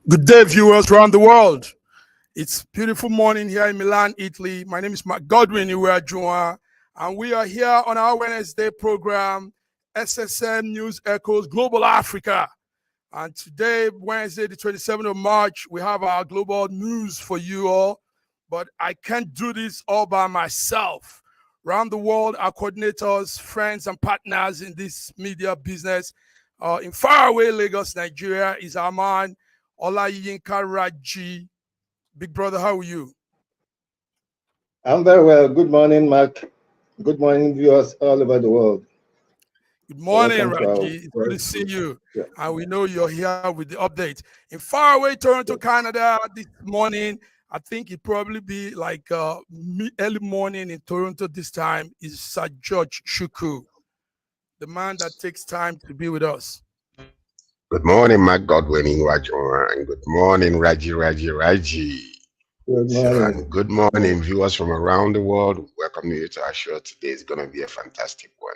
Good day, viewers around the world. It's beautiful morning here in Milan, Italy. My name is Mark Godwin Iweajunwa, and we are here on our Wednesday program, SSM News Echoes Global Africa. And today, Wednesday, the 27th of March, we have our global news for you all. But I can't do this all by myself. Around the world, our coordinators, friends, and partners in this media business in faraway Lagos, Nigeria, is our man, Olayinka Raji. Big brother, how are you? I'm very well. Good morning, Mark. Good morning, viewers all over the world. Good morning, Raji. It's good to see you. Yeah. And we know you're here with the update. In faraway Toronto, Canada, this morning, I think it probably be like early morning in Toronto this time, is Sir George Shuku, the man that takes time to be with us. Good morning, Mark Godwin Iweajunwa, and good morning, Raji. Good morning. And good morning, viewers from around the world. Welcome you to our show. Today is going to be a fantastic one.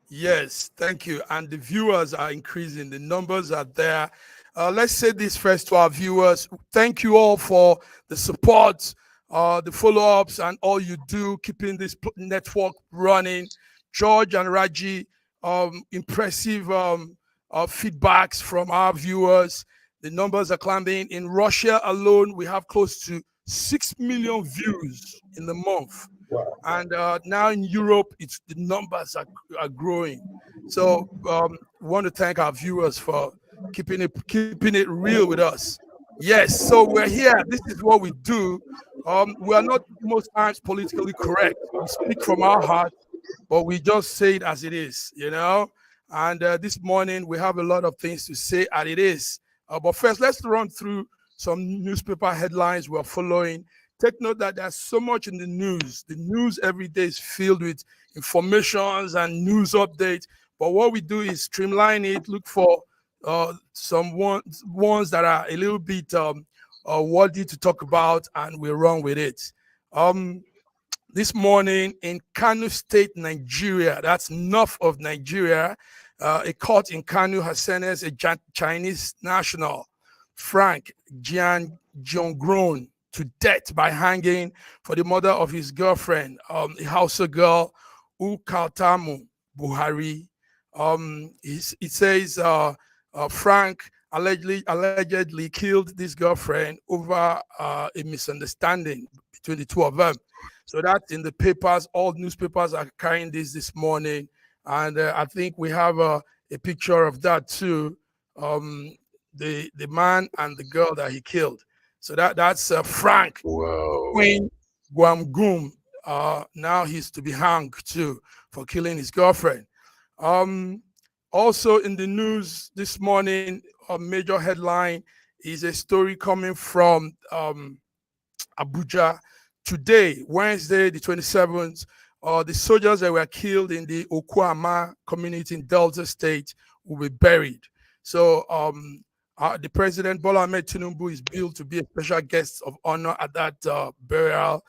Yes, thank you. And the viewers are increasing. The numbers are there. Let's say this first to our viewers. Thank you all for the support, the follow-ups, and all you do, keeping this network running. George and Raji, impressive feedbacks from our viewers. The numbers are climbing. In Russia alone, we have close to 6 million views in the month. Wow. And now in Europe, the numbers are growing. So we want to thank our viewers for keeping it real with us. Yes, so we're here. This is what we do. We are not most times politically correct. We speak from our heart, but we just say it as it is, you know. And this morning, we have a lot of things to say as it is. But first, let's run through some newspaper headlines we're following. Take note that there's so much in the news. The news every day is filled with informations and news updates. But what we do is streamline it, look for some ones that are a little bit worthy to talk about, and we run with it. This morning in Kano State, Nigeria, that's north of Nigeria, a court in Kano has sentenced a Chinese national, Frank Jian Zhongron, to death by hanging for the murder of his girlfriend, a Hausa girl, Ukaltamu Buhari. It says Frank allegedly killed this girlfriend over a misunderstanding between the two of them. So that's in the papers. All newspapers are carrying this morning. And I think we have a picture of that too. The man and the girl that he killed. So that's Frank Queen Guamgum. Now he's to be hanged too for killing his girlfriend. Also in the news this morning, a major headline is a story coming from Abuja. Today, Wednesday, the 27th, the soldiers that were killed in the Okuama community in Delta State will be buried. So the President, Bola Ahmed Tinubu, is billed to be a special guest of honor at that burial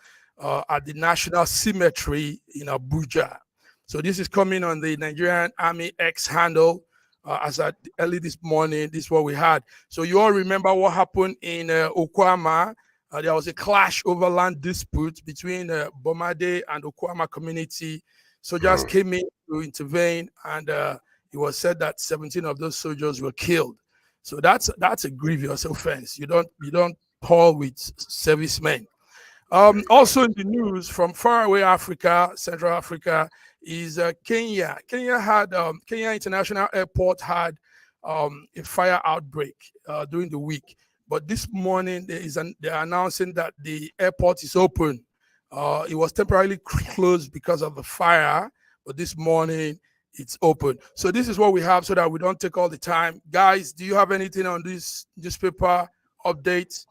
at the National Cemetery in Abuja. So this is coming on the Nigerian Army X handle. As at early this morning, this is what we had. So you all remember what happened in Okuama. There was a clash over land dispute between Bomade and Okuama community. Soldiers came in to intervene, and it was said that 17 of those soldiers were killed. So that's a grievous offense. You don't quarrel with servicemen. Also in the news from faraway Africa, Central Africa, is Kenya. Kenya International Airport had a fire outbreak during the week. But this morning, they're announcing that the airport is open. It was temporarily closed because of the fire, but this morning it's open. So this is what we have so that we don't take all the time. Guys, do you have anything on this newspaper update?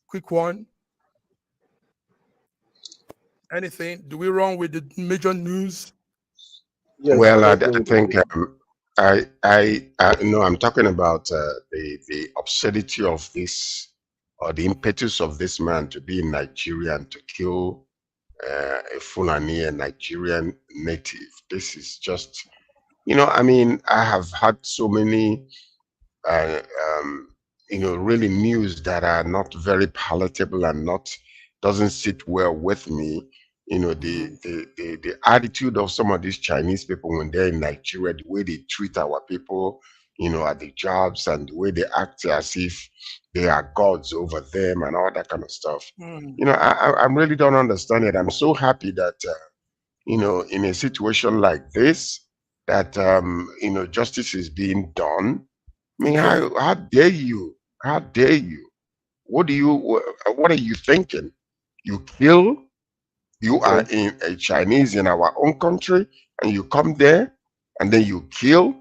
Quick one. Anything? Do we run with the major news? Yes, well, I think no, I'm talking about the absurdity of this, or the impetus of this man to be in Nigeria and to kill a Fulani, a Nigerian native. This is just, I mean, I have had so many, really news that are not very palatable and doesn't sit well with me. The attitude of some of these Chinese people when they're in Nigeria, the way they treat our people, at the jobs, and the way they act as if they are gods over them and all that kind of stuff. I really don't understand it. I'm so happy that, in a situation like this, that, justice is being done. I mean, how dare you? How dare you? What are you thinking? You kill, you are in a Chinese in our own country, and you come there and then you kill,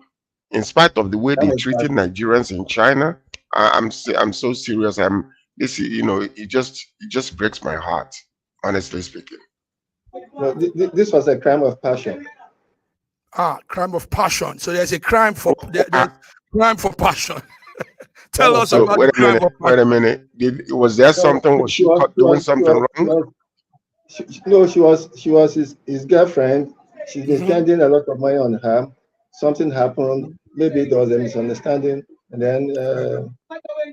in spite of the way they treated Nigerians in China. I'm so serious. It just breaks my heart, honestly speaking. No, this was a crime of passion. Crime of passion. So there's a crime for crime for passion. Tell us so about wait the crime of passion. Wait a minute. Was there something? Was she caught doing something wrong? She was his girlfriend. She's been spending a lot of money on her. Something happened. Maybe there was a misunderstanding, and then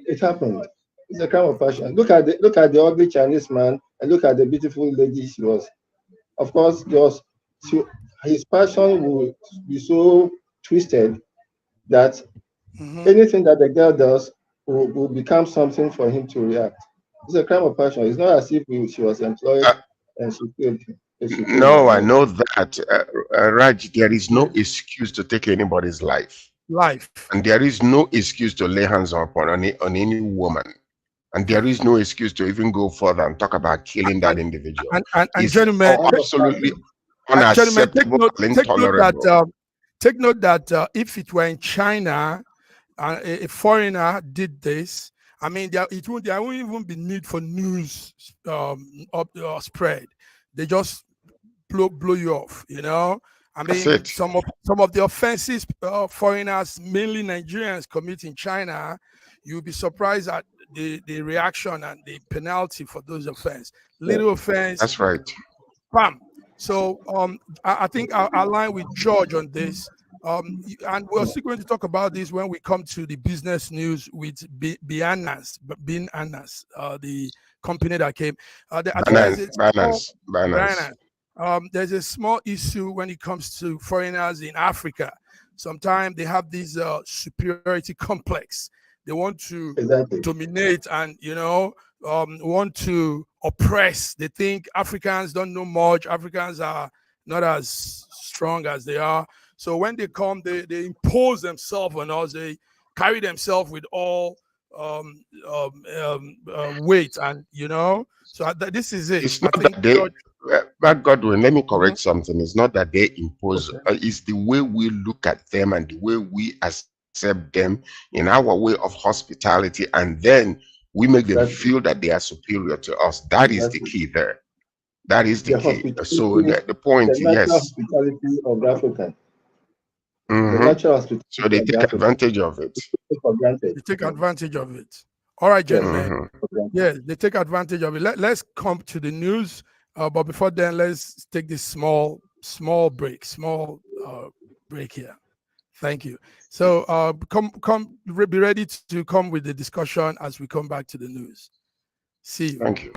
it happened. It's a crime of passion. Look at the ugly Chinese man, and look at the beautiful lady she was. Of course, his passion would be so twisted that anything that the girl does will become something for him to react. It's a crime of passion. It's not as if she was employed and she killed him. No, I know that, Raj. There is no excuse to take anybody's life, and there is no excuse to lay hands on any woman, and there is no excuse to even go further and talk about killing that individual. And gentlemen, absolutely unacceptable and intolerable. Take note that if it were in China, a foreigner did this, I mean, there won't even be need for news spread. They just blow you off, I mean, some of the offenses foreigners, mainly Nigerians, commit in China, you'll be surprised at the reaction and the penalty for those offenses. Little offense. That's right. Bam. So I think I'll align with George on this. And we're still going to talk about this when we come to the business news with Bianas, the company that came. There's a small issue when it comes to foreigners in Africa. Sometimes they have this superiority complex. They want to dominate and, want to oppress. They think Africans don't know much. Africans are not as strong as they are. So when they come, they impose themselves on us. They carry themselves with all weight, and So this is it. It's not that they. But Godwin, let me correct something. It's not that they impose. It's the way we look at them and the way we accept them in our way of hospitality, and then we make them feel that they are superior to us. That is the key there. That is the key. So the point, yes. Hospitality of African. So they take advantage of it. They take advantage of it. All right, gentlemen. Yes, they take advantage of it. Let's come to the news. But before then, let's take this small break here. Thank you. So be ready to come with the discussion as we come back to the news. See you. Thank you.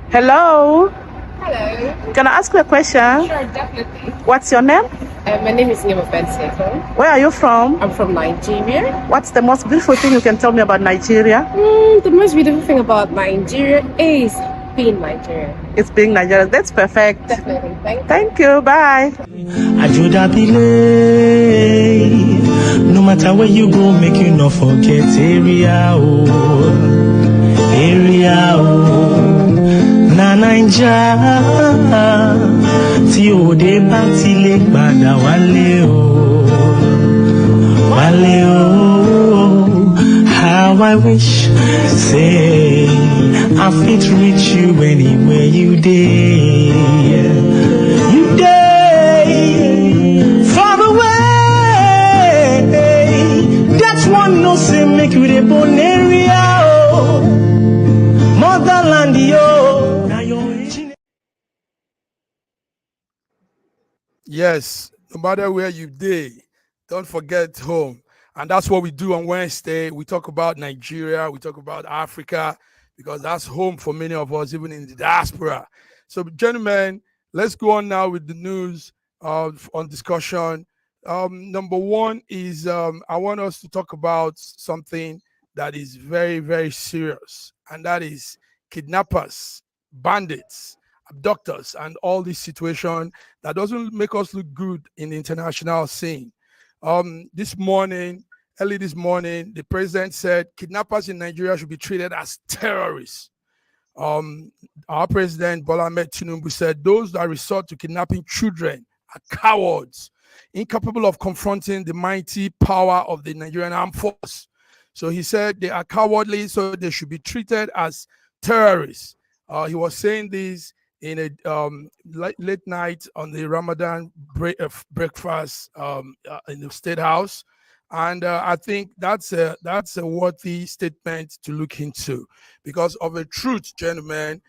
Hello. Hello. Can I ask you a question? Sure, definitely. What's your name? My name is Nemo Benson. Where are you from? I'm from Nigeria. What's the most beautiful thing you can tell me about Nigeria? The most beautiful thing about Nigeria is being Nigerian. It's being Nigerian. That's perfect. Definitely. Thank you. Bye. No matter where you go, make you not forget area. Na Naija tí òde bá ti lè padà wálé o. How I wish, say, I fit reach you anywhere you dey. You dey far away. That's one no say make you dey born area. Motherland, yo. Yes, no matter where you day, don't forget home. And that's what we do on Wednesday. We talk about Nigeria, we talk about Africa, because that's home for many of us, even in the diaspora. So, gentlemen, let's go on now with the news on discussion. Number one is I want us to talk about something that is very, very serious, and that is kidnappers, bandits, abductors, and all this situation that doesn't make us look good in the international scene. Early this morning, the president said kidnappers in Nigeria should be treated as terrorists. Our president, Bola Ahmed Tinubu, said those that resort to kidnapping children are cowards, incapable of confronting the mighty power of the Nigerian armed force. So he said they are cowardly, so they should be treated as terrorists. He was saying this in a late night on the Ramadan breakfast in the State House. And I think that's a worthy statement to look into, because of a truth, gentlemen.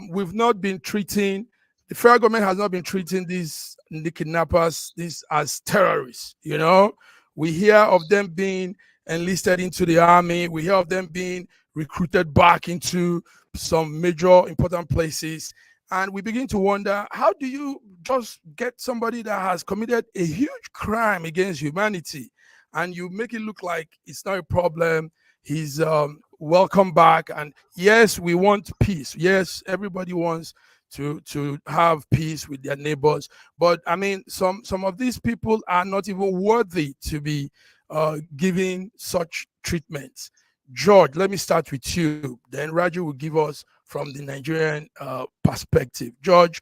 We've not been treating, the federal government has not been treating the kidnappers as terrorists. You know, we hear of them being enlisted into the army. We hear of them being recruited back into some major important places. And we begin to wonder, how do you just get somebody that has committed a huge crime against humanity and you make it look like it's not a problem? He's welcome back. And yes, we want peace. Yes, everybody wants to have peace with their neighbors. But I mean, some of these people are not even worthy to be giving such treatments. George, let me start with you. Then Raju will give us from the Nigerian perspective. George,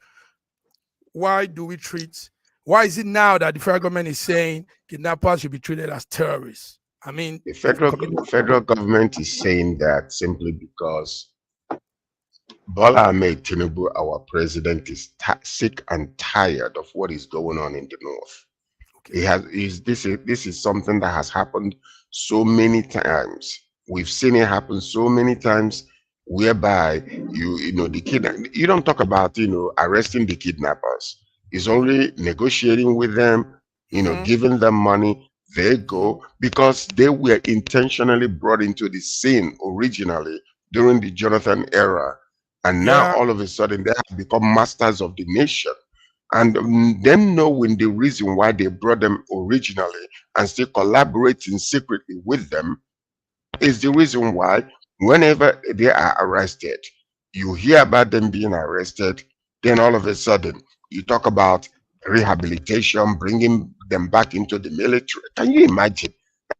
why is it now that the federal government is saying kidnappers should be treated as terrorists? I mean, the federal government is saying that simply because Bola Ahmed Tinubu, our president, is sick and tired of what is going on in the north. Okay. This is something that has happened so many times. We've seen it happen so many times, whereby you don't talk about arresting the kidnappers. It's only negotiating with them, giving them money. They go, because they were intentionally brought into the scene originally during the Jonathan era. And now all of a sudden they have become masters of the nation. And them knowing the reason why they brought them originally and still collaborating secretly with them is the reason why whenever they are arrested, you hear about them being arrested, then all of a sudden you talk about rehabilitation, bringing them back into the military. Can you imagine?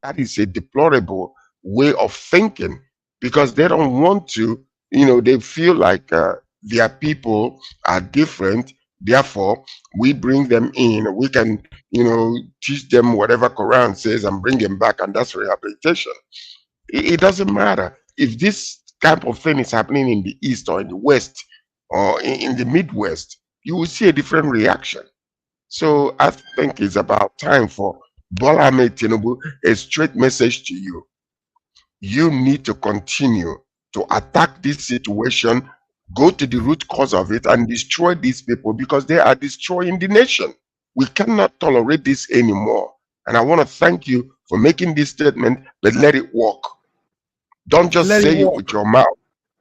That is a deplorable way of thinking, because they don't want to, they feel like their people are different. Therefore, we bring them in, we can, teach them whatever Quran says and bring them back, and that's rehabilitation. It doesn't matter. If this type of thing is happening in the East or in the West or in the Midwest, you will see a different reaction. So I think it's about time for Bola Ahmed Tinubu, a straight message to you. You need to continue to attack this situation, go to the root cause of it and destroy these people, because they are destroying the nation. We cannot tolerate this anymore. And I want to thank you for making this statement, but let it work. Don't just say it with your mouth.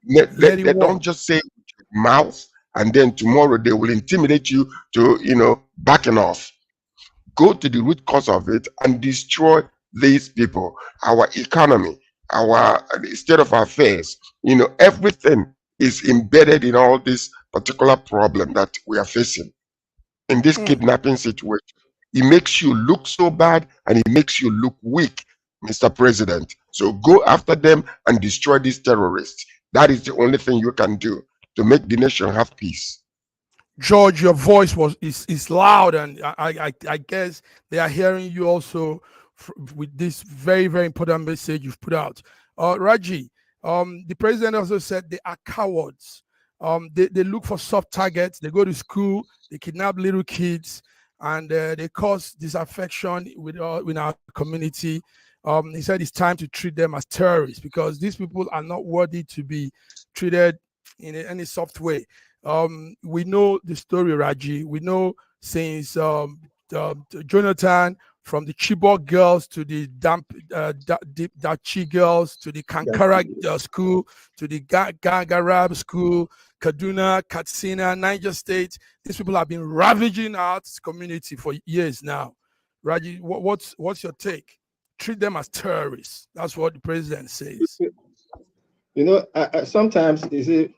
Don't just say it with your mouth, and then tomorrow they will intimidate you to, backing off. Go to the root cause of it and destroy these people, our economy, our state of affairs. Everything is embedded in all this particular problem that we are facing. In this kidnapping situation, it makes you look so bad and it makes you look weak, Mr. President. So go after them and destroy these terrorists. That is the only thing you can do to make the nation have peace. George, your voice is loud, and I guess they are hearing you also with this very, very important message you've put out. Raji, the president also said they are cowards. They look for soft targets. They go to school, they kidnap little kids, and they cause disaffection with our community. He said it's time to treat them as terrorists, because these people are not worthy to be treated in any soft way. We know the story, Raji. We know since Jonathan from the Chibok girls to the Dachi girls to the Kankara school to the Gagarab school, Kaduna, Katsina, Niger State. These people have been ravaging our community for years now. Raji, what's your take? Treat them as terrorists. That's what the president says. You know, sometimes you see,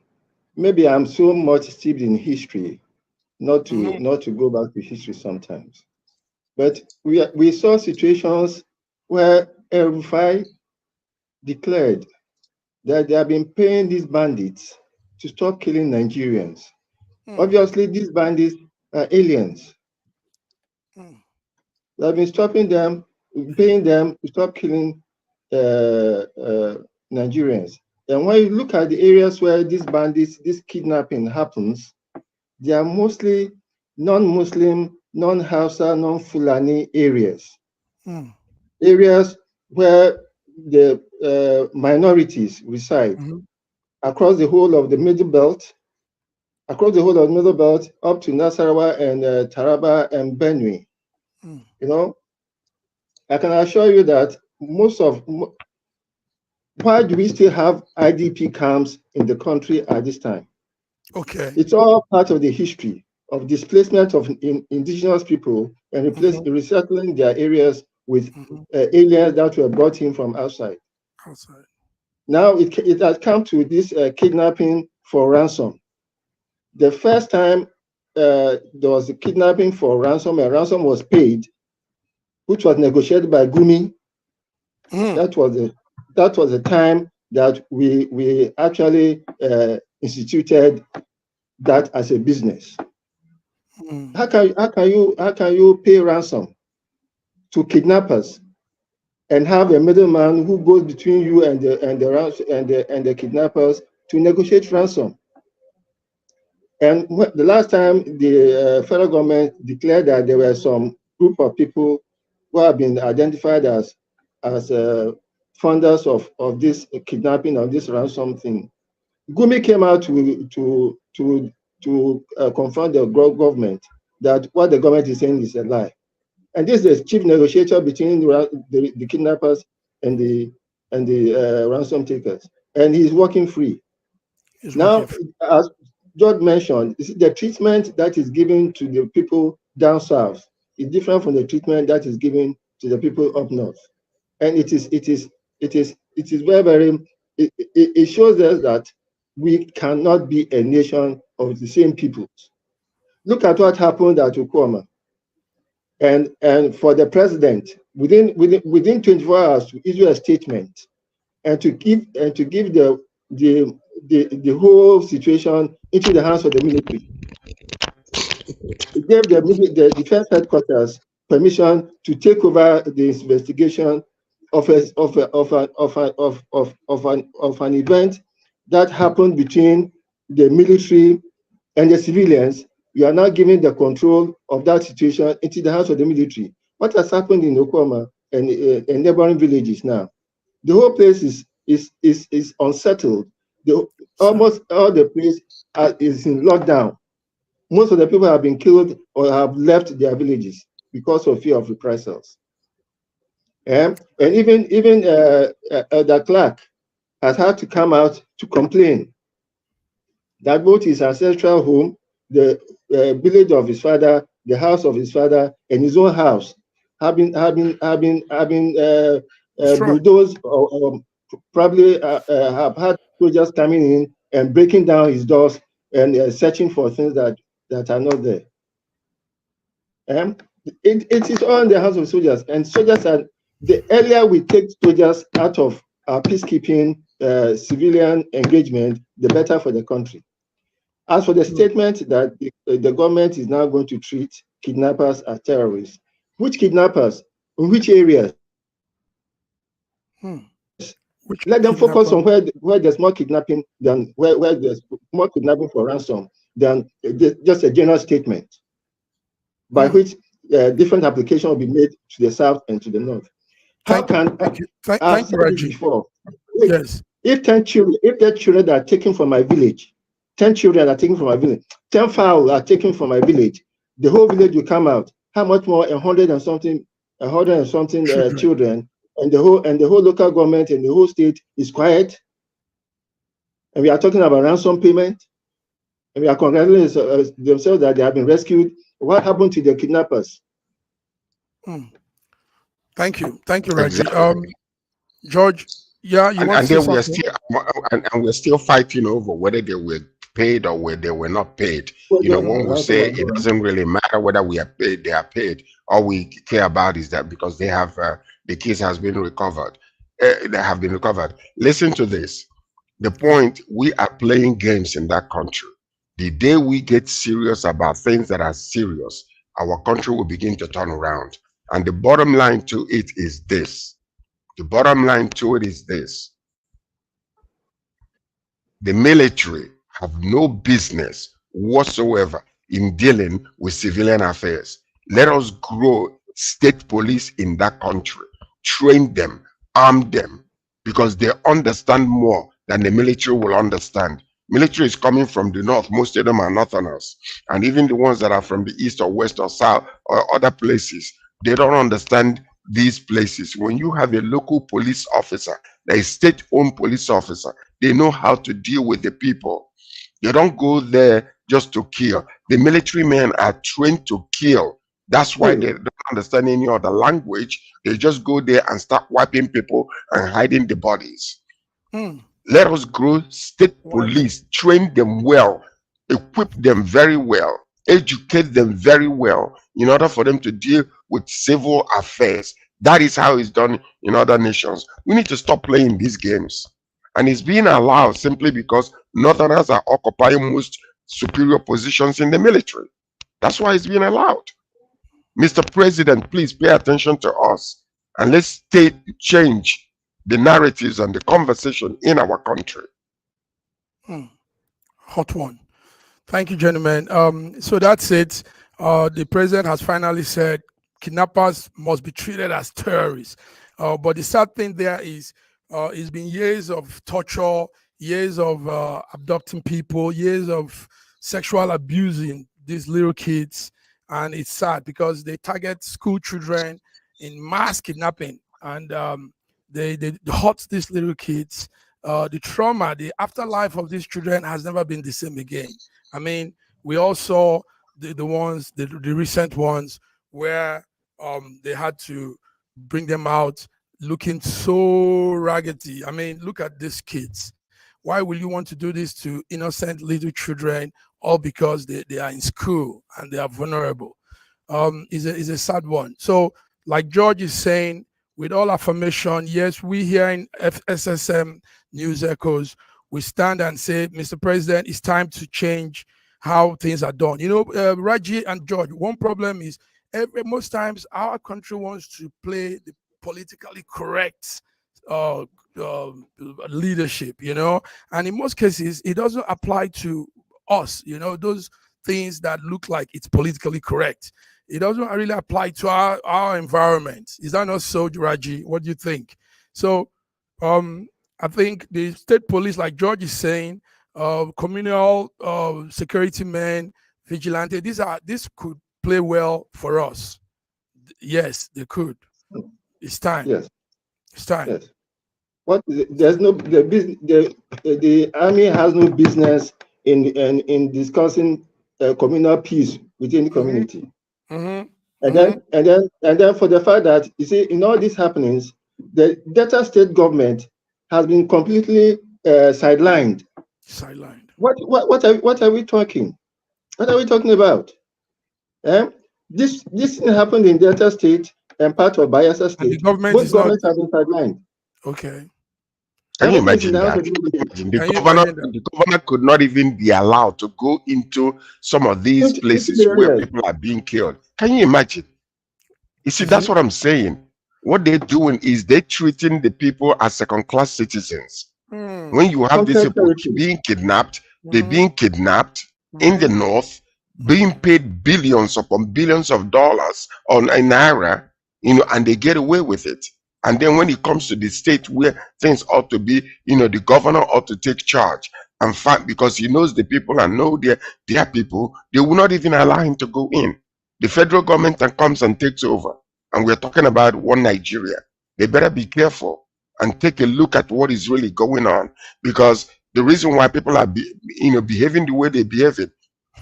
maybe I'm so much steeped in history, not to go back to history sometimes. But we saw situations where El-Rufai declared that they have been paying these bandits to stop killing Nigerians. Obviously, these bandits are aliens. They have been stopping them, paying them to stop killing Nigerians. And when you look at the areas where these bandits, this kidnapping happens, they are mostly non-Muslim, non-Hausa, non-Fulani areas. Areas where the minorities reside across the whole of the Middle Belt, up to Nasarawa and Taraba and Benue. You know, I can assure you that why do we still have IDP camps in the country at this time? Okay. It's all part of the history of displacement of indigenous people and resettling their areas with aliens that were brought in from outside. Now it has come to this kidnapping for ransom. The first time there was a kidnapping for ransom, and ransom was paid, which was negotiated by Gumi. That was the time that we actually instituted that as a business. How can you pay ransom to kidnappers and have a middleman who goes between you and the kidnappers to negotiate ransom? And the last time the federal government declared that there were some group of people who have been identified as funders of this kidnapping, of this ransom thing, Gumi came out to confront the government that what the government is saying is a lie. And this is the chief negotiator between the kidnappers and the ransom takers, and he's working free. Now, as George mentioned, the treatment that is given to the people down south is different from the treatment that is given to the people up north, and it is very it shows us that we cannot be a nation of the same people. Look at what happened at Ukoma, and for the president within 24 hours to issue a statement and to give the whole situation into the hands of the military. It gave the defense headquarters permission to take over the investigation of an event that happened between the military and the civilians. You are now giving the control of that situation into the hands of the military. What has happened in Okoma and neighboring villages now? The whole place is unsettled. Almost all the place is in lockdown. Most of the people have been killed or have left their villages because of fear of reprisals. And even the clerk has had to come out to complain that both his ancestral home, the village of his father, the house of his father, and his own house have been bulldozed, or probably have had soldiers coming in and breaking down his doors and searching for things that are not there. It is all in the hands of soldiers, and soldiers are. The earlier we take soldiers out of our peacekeeping civilian engagement, the better for the country. As for the statement that the government is now going to treat kidnappers as terrorists, which kidnappers? In which areas? Let them focus on where there's more kidnapping than where there's more kidnapping for ransom than just a general statement by which different application will be made to the south and to the north. Thank you, Reggie. Before, yes. If 10 children are taken from my village, 10 children are taken from my village, 10 fowl are taken from my village, the whole village will come out. How much more? 100 and something 100 and something Children. children, and the whole local government and the whole state is quiet, and we are talking about ransom payment, and we are congratulating themselves that they have been rescued. What happened to the kidnappers? Thank you, Raji. Exactly. George, yeah, you want And to then say we are something? and we're still fighting over whether they were paid or whether they were not paid. Well, You know, one will say it doesn't really matter whether we are paid, they are paid. All we care about is that because they have the case has been recovered, they have been recovered. Listen to this. The point, we are playing games in that country. The day we get serious about things that are serious, our country will begin to turn around. And the bottom line to it is this. The bottom line to it is this. The military have no business whatsoever in dealing with civilian affairs. Let us grow state police in that country, train them, arm them, because they understand more than the military will understand. Military is coming from the north. Most of them are northerners. And even the ones that are from the east or west or south or other places, they don't understand these places. When you have a local police officer, a state-owned police officer, they know how to deal with the people. They don't go there just to kill. The military men are trained to kill. That's why they don't understand any other language. They just go there and start wiping people and hiding the bodies. Let us grow state police, train them well, equip them very well, educate them very well in order for them to deal with civil affairs. That is how it's done in other nations. We need to stop playing these games. And it's being allowed simply because northerners are occupying most superior positions in the military. That's why it's being allowed. Mr. President, please pay attention to us and let's change the narratives and the conversation in our country. Hot one. Thank you, gentlemen. So that's it. The president has finally said kidnappers must be treated as terrorists. But the sad thing there is it's been years of torture, years of abducting people, years of sexual abusing these little kids. And it's sad because they target school children in mass kidnapping. And they hurt these little kids. The trauma, the afterlife of these children has never been the same again. I mean, we all saw the recent ones where they had to bring them out looking so raggedy. I mean, look at these kids. Why will you want to do this to innocent little children, all because they are in school and they are vulnerable? Is a sad one. So, like George is saying, with all affirmation, yes, we here in SSM News Echoes, we stand and say, Mr. President, it's time to change how things are done. You know, Raji and George, one problem is most times our country wants to play the politically correct leadership, you know, and in most cases, it doesn't apply to us, you know, those things that look like it's politically correct. It doesn't really apply to our environment. Is that not so, Raji? What do you think? So I think the state police, like George is saying, communal security men, vigilante, this could play well for us. Yes, they could. It's time. Yes. It's time. Yes. The army has no business in discussing communal peace within the community. And then for the fact that, you see, in all these happenings, the Delta state government has been completely sidelined. What are we talking? What are we talking about? This thing happened in Delta State and part of Bayelsa State. Both governments have been sidelined. Okay. Can you imagine that? The governor could not even be allowed to go into some of these places where people are being killed. Can you imagine? You see, that's what I'm saying. What they're doing is they're treating the people as second-class citizens. When you have these people being kidnapped, they're being kidnapped in the north, being paid billions upon billions of dollars in naira, you know, and they get away with it. And then when it comes to the state where things ought to be, you know, the governor ought to take charge and fight because he knows the people and know their people, they will not even allow him to go in. The federal government comes and takes over. and we're talking about one Nigeria, they better be careful and take a look at what is really going on, because the reason why people are behaving the way they behave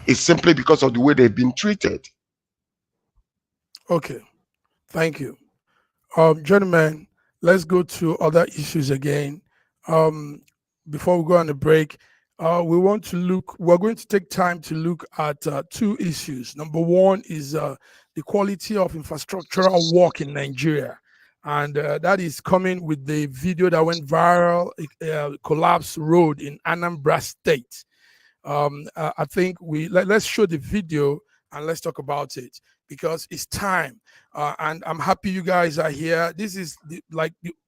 is simply because of the way they've been treated. Okay, thank you. Gentlemen, let's go to other issues again. Before we go on the break, we're going to take time to look at two issues. Number one is the quality of infrastructural work in Nigeria. And that is coming with the video that went viral, collapsed road in Anambra State. I think let's show the video and let's talk about it, because it's time. And I'm happy you guys are here. This is the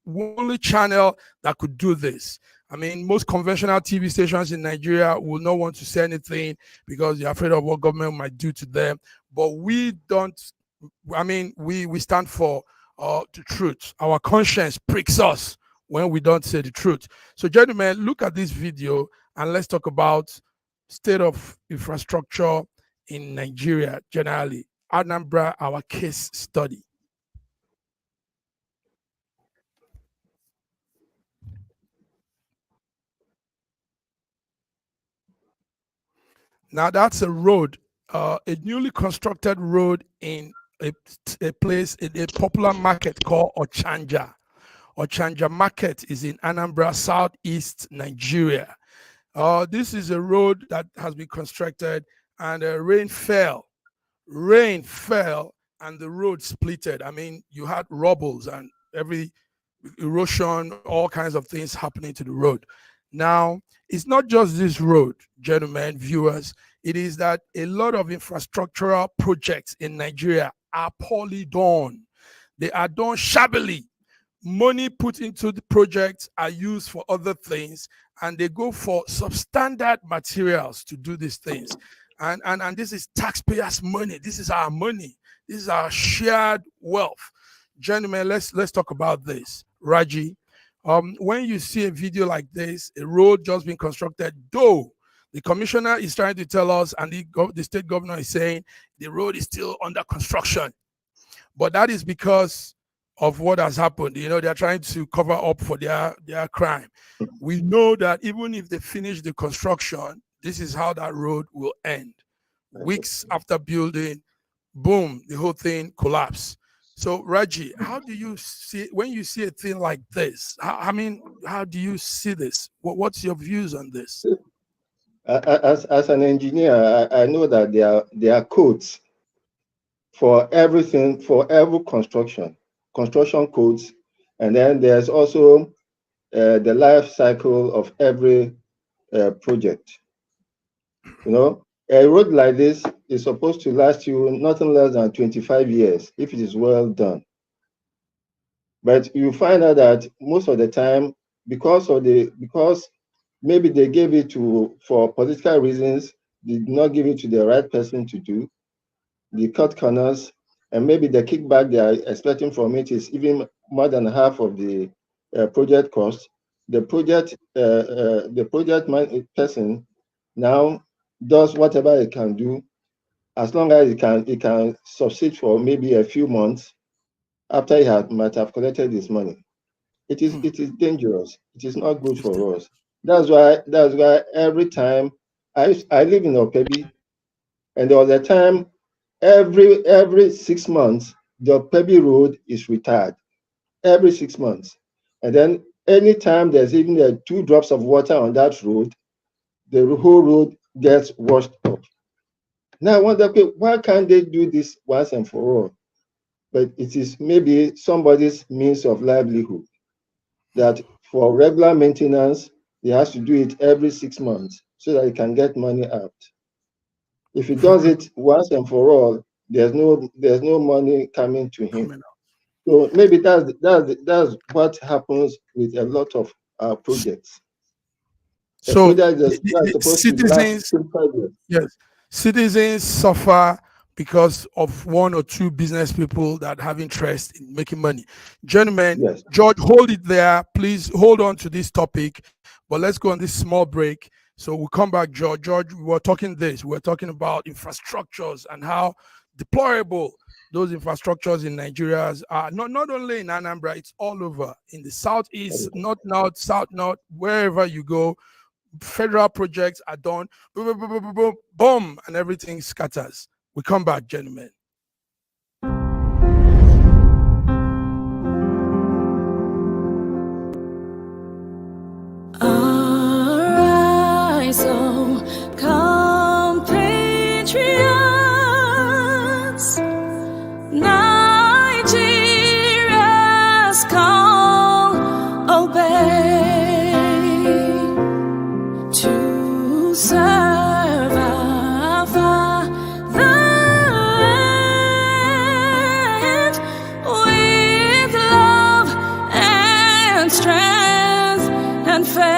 only channel that could do this. I mean, most conventional TV stations in Nigeria will not want to say anything because they're afraid of what government might do to them. But we don't. I mean, we stand for the truth. Our conscience pricks us when we don't say the truth. So, gentlemen, look at this video and let's talk about state of infrastructure in Nigeria generally. Anambra, our case study. Now that's a road, a newly constructed road in a place, in a popular market called Ochanja. Ochanja Market is in Anambra, southeast Nigeria. This is a road that has been constructed, and rain fell, and the road splitted. I mean, you had rubbles and every erosion, all kinds of things happening to the road. Now, it's not just this road, gentlemen, viewers. It is that a lot of infrastructural projects in Nigeria are poorly done. They are done shabbily. Money put into the projects are used for other things, and they go for substandard materials to do these things. And this is taxpayers' money. This is our money. This is our shared wealth. Gentlemen, let's talk about this. Raji, when you see a video like this, a road just being constructed, though the commissioner is trying to tell us, and the state governor is saying the road is still under construction, but that is because of what has happened. You know, they're trying to cover up for their crime. We know that even if they finish the construction, this is how that road will end. Weeks after building, boom, the whole thing collapsed. So, Raji, how do you see, when you see a thing like this, how do you see this? What's your views on this? As an engineer, I know that there are codes for everything, for every construction codes, and then there's also the life cycle of every project. You know, a road like this is supposed to last you nothing less than 25 years if it is well done. But you find out that most of the time, because maybe they gave it for political reasons, they did not give it to the right person to do, they cut corners, and maybe the kickback they are expecting from it is even more than half of the project cost. The project person now does whatever it can do, as long as it can succeed for maybe a few months after he might have collected his money. It is dangerous. It is not good for us. That's why every time I live in Opebi, and there was a time every 6 months the Opebi road is retired. Every 6 months. And then anytime there's even 2 drops of water on that road, the whole road gets washed up. Now I wonder, okay, why can't they do this once and for all? But it is maybe somebody's means of livelihood, that for regular maintenance, he has to do it every 6 months so that he can get money out. If he does it once and for all, there's no money coming to him. So maybe that's what happens with a lot of projects. So citizens suffer because of 1 or 2 business people that have interest in making money. Gentlemen, yes. George, hold it there. Please hold on to this topic, but let's go on this small break. So we'll come back, George. George, we were talking about infrastructures and how deplorable those infrastructures in Nigeria are not only in Anambra, it's all over in the southeast, north, south, north, wherever you go. Federal projects are done, boom, boom, boom, boom, boom, boom, and everything scatters. We come back, gentlemen. Arise, oh, compatriots, Nigeria's call, obey, to serve our fatherland with love and strength and faith.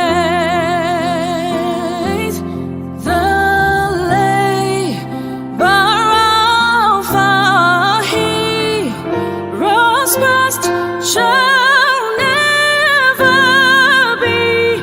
Shall never be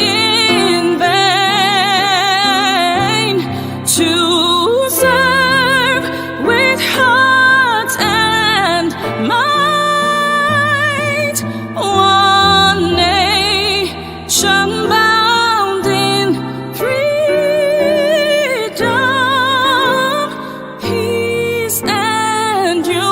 in vain, to serve with heart and might, one nation bound in freedom, peace and unity.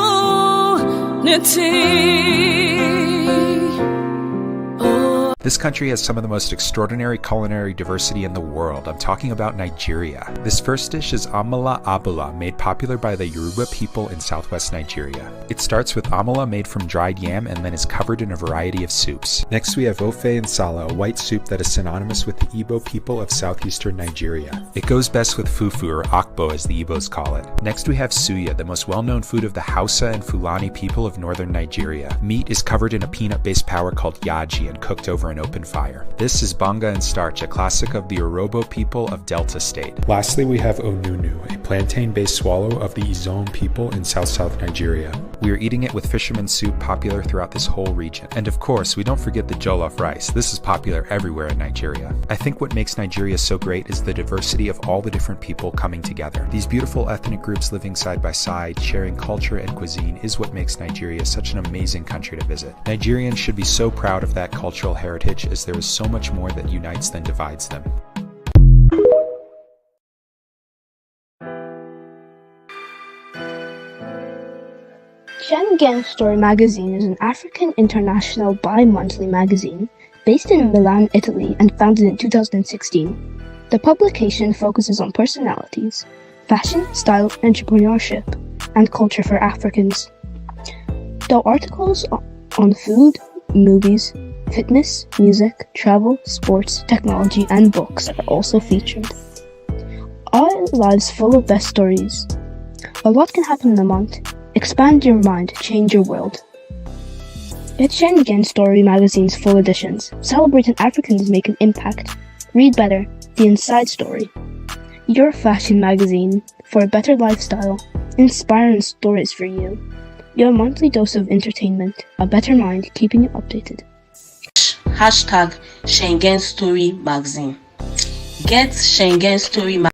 This country has some of the most extraordinary culinary diversity in the world. I'm talking about Nigeria. This first dish is amala abula, made popular by the Yoruba people in southwest Nigeria. It starts with amala made from dried yam and then is covered in a variety of soups. Next we have ofe nsala, a white soup that is synonymous with the Igbo people of southeastern Nigeria. It goes best with fufu, or akbo as the Igbos call it. Next we have suya, the most well-known food of the Hausa and Fulani people of northern Nigeria. Meat is covered in a peanut-based powder called yaji and cooked over an open fire. This is banga and starch, a classic of the Urhobo people of Delta State. Lastly, we have onunu, a plantain-based swallow of the Izon people in south-south Nigeria. We are eating it with fisherman soup, popular throughout this whole region. And of course, we don't forget the jollof rice. This is popular everywhere in Nigeria. I think what makes Nigeria so great is the diversity of all the different people coming together. These beautiful ethnic groups living side by side, sharing culture and cuisine is what makes Nigeria such an amazing country to visit. Nigerians should be so proud of that cultural heritage, as there is so much more that unites than divides them. Syringes Story magazine is an African international bi-monthly magazine based in Milan, Italy, and founded in 2016. The publication focuses on personalities, fashion, style, entrepreneurship, and culture for Africans. Though articles on food, movies, fitness, music, travel, sports, technology, and books are also featured. Our lives full of best stories. A lot can happen in a month. Expand your mind, change your world. Get Syringes Story magazine's full editions. Celebrating Africans make an impact. Read better, the inside story. Your fashion magazine for a better lifestyle. Inspiring stories for you. Your monthly dose of entertainment. A better mind, keeping you updated. Hashtag Syringes Story magazine. Get Syringes Story magazine.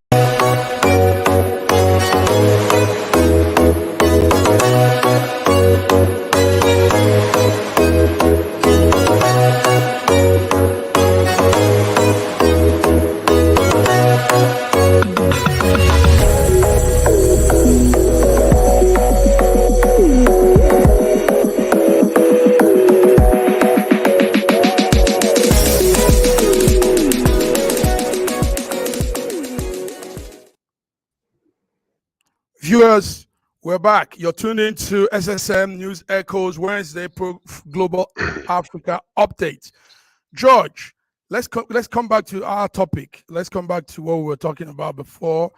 Viewers, we're back. You're tuned in to SSM News Echoes Wednesday Global Africa Update. George, let's come back to our topic. Let's come back to what we were talking about before.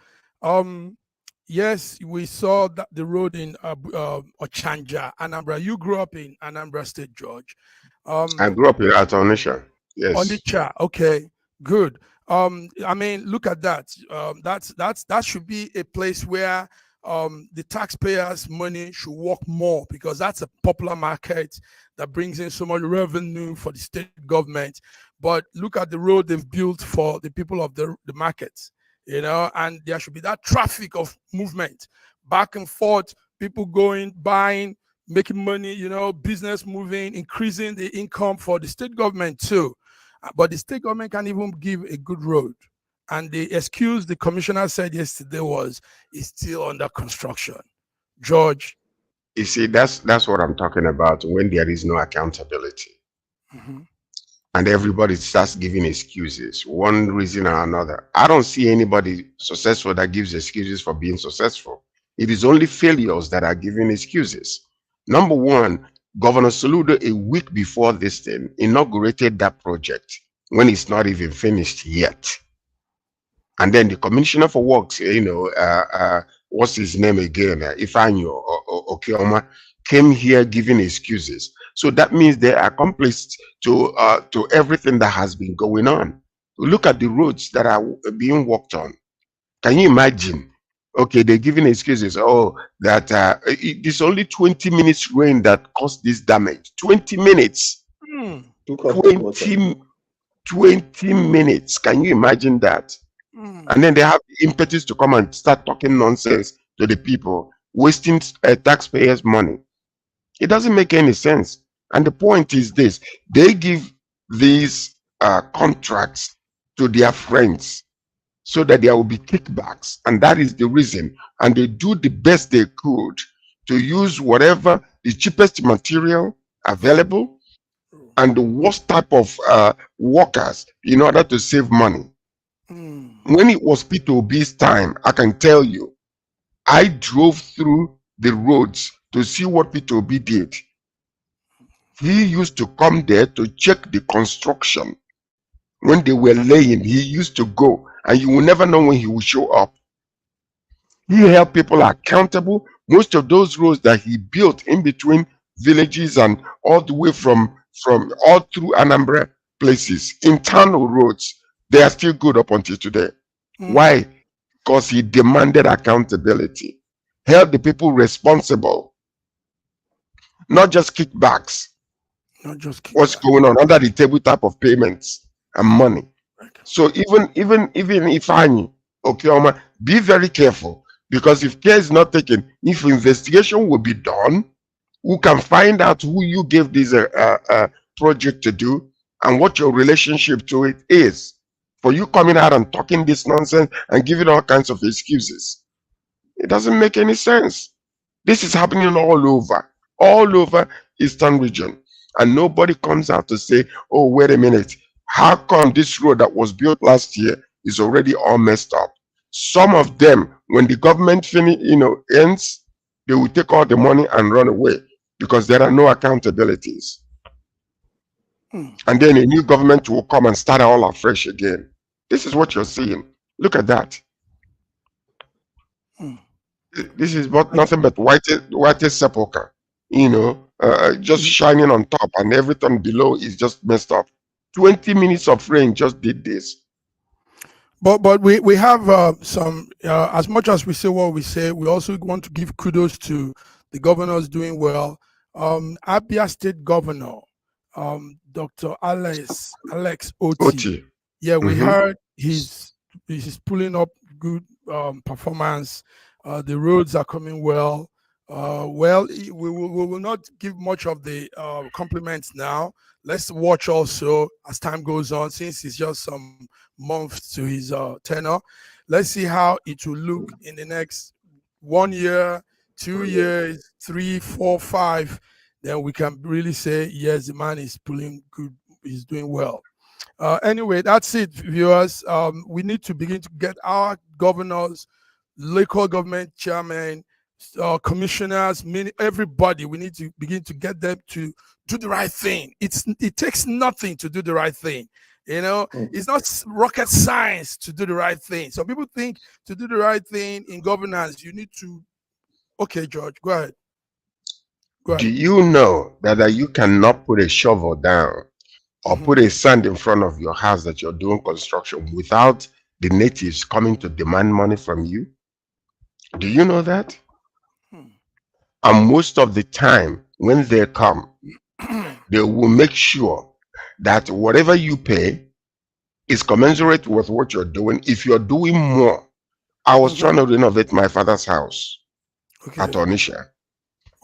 Yes, we saw that the road in Ochanja, Anambra. You grew up in Anambra State, George. I grew up at Onitsha. Yes. Onitsha. Okay, good. I mean, look at that. That should be a place where the taxpayers' money should work more, because that's a popular market that brings in so much revenue for the state government. But look at the road they've built for the people of the markets, you know, and there should be that traffic of movement back and forth people going, buying, making money, business moving, increasing the income for the state government too. But the state government can't even give a good road. And the excuse the commissioner said yesterday was, it's still under construction. George. You see, that's what I'm talking about when there is no accountability. And everybody starts giving excuses, one reason or another. I don't see anybody successful that gives excuses for being successful. It is only failures that are giving excuses. Number one, Governor Soludo, a week before this thing, inaugurated that project when it's not even finished yet. And then the Commissioner for Works, what's his name again? Ifanyo Okioma, came here giving excuses. So that means they are accomplice to everything that has been going on. Look at the roads that are being worked on. Can you imagine? Okay, they're giving excuses. Oh, that it's only 20 minutes rain that caused this damage. 20 minutes. 20 minutes. Can you imagine that? And then they have impetus to come and start talking nonsense to the people, wasting taxpayers' money. It doesn't make any sense. And the point is this: they give these contracts to their friends so that there will be kickbacks, and that is the reason. And they do the best they could to use whatever the cheapest material available and the worst type of workers in order to save money. When it was Peter Obi's time, I can tell you, I drove through the roads to see what Peter Obi did. He used to come there to check the construction. When they were laying, he used to go, and you will never know when he will show up. He held people accountable. Most of those roads that he built in between villages and all the way from all through Anambra places, internal roads, they are still good up until today. Why? Because he demanded accountability, held the people responsible, not just kickbacks. What's going on under the table type of payments and money. So even if Okioma, be very careful, because if care is not taken, if investigation will be done, who can find out who you gave this project to do and what your relationship to it is, for you coming out and talking this nonsense and giving all kinds of excuses. It doesn't make any sense. This is happening all over Eastern region. And nobody comes out to say, oh, wait a minute, how come this road that was built last year is already all messed up? Some of them, when the government ends, they will take all the money and run away because there are no accountabilities. And then a new government will come and start all afresh again. This is what you're seeing. Look at that. This is nothing but whitest sepulcher, just shining on top, and everything below is just messed up. 20 minutes of rain just did this. But we have some, as much as we say what we say, we also want to give kudos to the governors doing well. Abia State Governor, Dr. Alex Oti. Yeah, we heard he's pulling up good performance. The roads are coming well. We will not give much of the compliments now. Let's watch also as time goes on, since it's just some months to his tenure. Let's see how it will look in the next 1 year, 2 years, 3, 4, 5. Then we can really say, yes, the man is pulling good, he's doing well. Anyway, that's it, viewers. We need to begin to get our governors, local government chairmen, commissioners, everybody. We need to begin to get them to do the right thing. It takes nothing to do the right thing. It's not rocket science to do the right thing. So people think to do the right thing in governance, you need to. Okay, George, go ahead. Do you know that you cannot put a shovel down or put a sand in front of your house that you're doing construction without the natives coming to demand money from you? Do you know that? And most of the time when they come, they will make sure that whatever you pay is commensurate with what you're doing. If you're doing more, I was trying to renovate my father's house. at Onisha.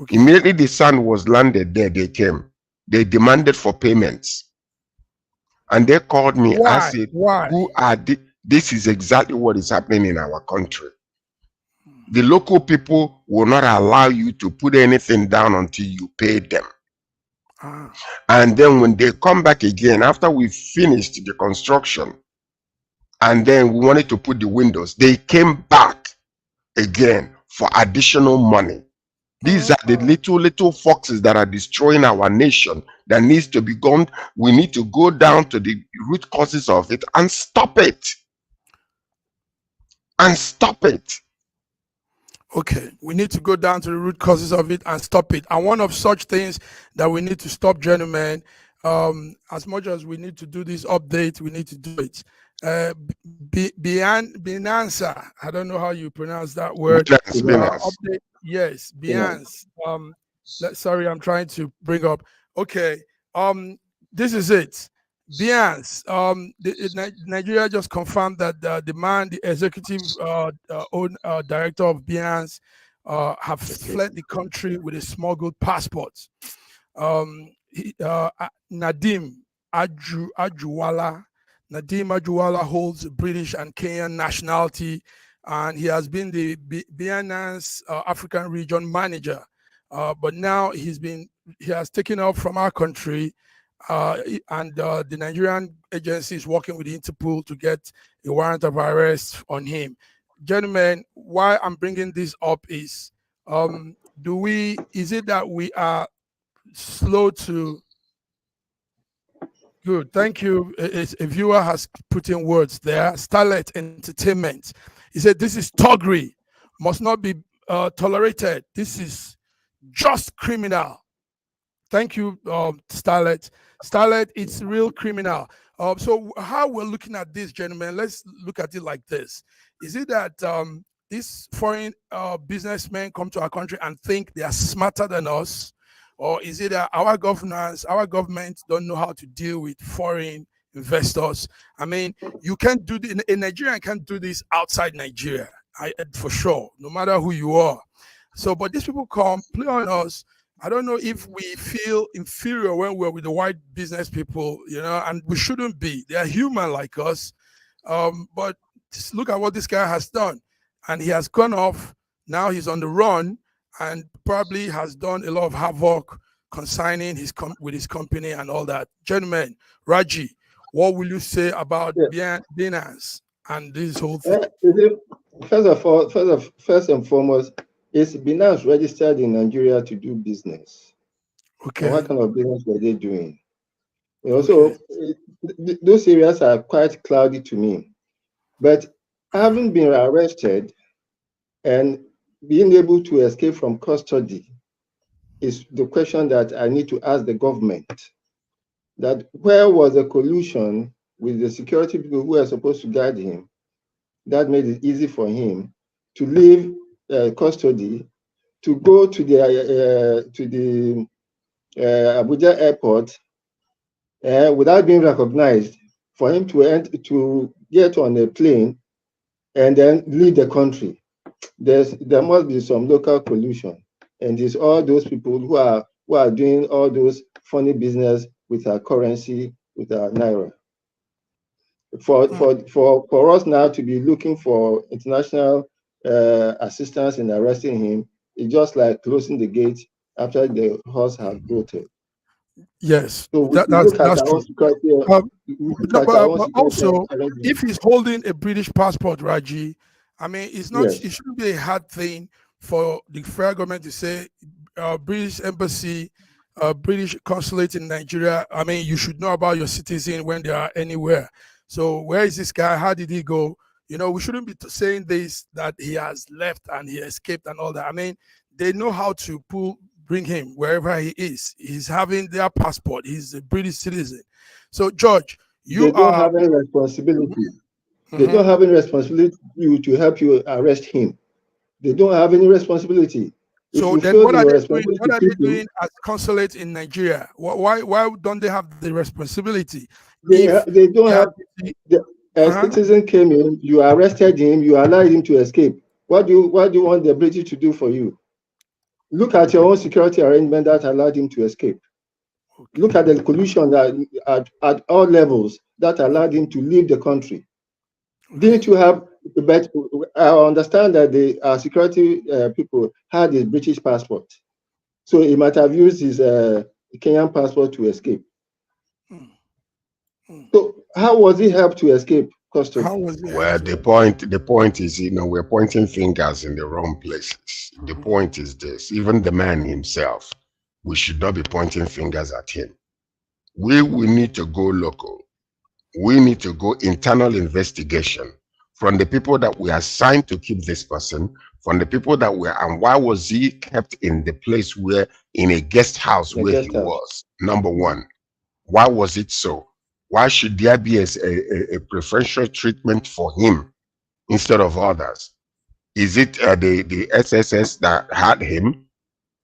Okay. Immediately the son was landed there, they came. They demanded for payments. And they called me. Why? I said, Why? who are this is exactly what is happening in our country. The local people will not allow you to put anything down until you pay them. And then when they come back again, after we finished the construction, and then we wanted to put the windows, they came back again for additional money. These are the little foxes that are destroying our nation that needs to be gone. We need to go down to the root causes of it and stop it. And stop it. Okay, we need to go down to the root causes of it and stop it. And one of such things that we need to stop, gentlemen, as much as we need to do this update, we need to do it. Binanza, I don't know how you pronounce that word. Update, yes, Binance. Sorry, I'm trying to bring up. Okay, this is it. Binance, Nigeria just confirmed that the executive director of Binance, have fled the country with a smuggled passport. Nadeem Ajuwala holds British and Kenyan nationality, and he has been the Binance African region manager. But now he has taken off from our country. And the Nigerian agency is working with Interpol to get a warrant of arrest on him. Gentlemen, why I'm bringing this up is, is it that we are slow to? Good, thank you. A viewer has put in words there. Starlet Entertainment. He said, this is toggery, must not be tolerated. This is just criminal. Thank you, Starlet. Starlet, it's real criminal. So how we're looking at this, gentlemen, let's look at it like this. Is it that these foreign businessmen come to our country and think they are smarter than us? Or is it that our government don't know how to deal with foreign investors? I mean, you can't do this, a Nigerian can't do this outside Nigeria, for sure, no matter who you are. So, but these people come, play on us. I don't know if we feel inferior when we're with the white business people, and we shouldn't be. They are human like us. But just look at what this guy has done. And he has gone off. Now he's on the run and probably has done a lot of havoc consigning with his company and all that. Gentlemen, Raji, what will you say about Binance and this whole thing? First and foremost, is Binance registered in Nigeria to do business? Okay. And what kind of business were they doing? Also, those areas are quite cloudy to me. But having been arrested and being able to escape from custody is the question that I need to ask the government. That where was the collusion with the security people who are supposed to guide him that made it easy for him to leave custody, to go to the Abuja airport without being recognized, for him to get on a plane and then leave the country. There must be some local collusion, and it's all those people who are doing all those funny business with our currency, with our naira. For us now to be looking for international assistance in arresting him, it's just like closing the gate after the horse has bolted. Yes, so that's true. But also, if he's holding a British passport, Raji, I mean, it's not. Yes. It shouldn't be a hard thing for the federal government to say, British embassy, British consulate in Nigeria. I mean, you should know about your citizen when they are anywhere. So where is this guy? How did he go? We shouldn't be saying this, that he has left and he escaped and all that. I mean, they know how to bring him wherever he is. He's having their passport. He's a British citizen. So, George, they don't have any responsibility. They don't have any responsibility to help you arrest him. They don't have any responsibility. So then what are they doing as consulate in Nigeria? Why don't they have the responsibility? They don't have. A citizen came in, you arrested him, you allowed him to escape. What do you want the British to do for you? Look at your own security arrangement that allowed him to escape. Look at the collusion that at all levels that allowed him to leave the country. Didn't you have? But I understand that the security people had his British passport, so he might have used his Kenyan passport to escape. So how was he helped to escape custody? Well, the point is, we're pointing fingers in the wrong places. The point is this: even the man himself, we should not be pointing fingers at him. We need to go local. We need to go internal investigation from the people that we assigned to keep this person, from the people that were, and why was he kept in the place where, in a guest house where he was? Number one, why was it so? Why should there be a preferential treatment for him instead of others? Is it the SSS that had him?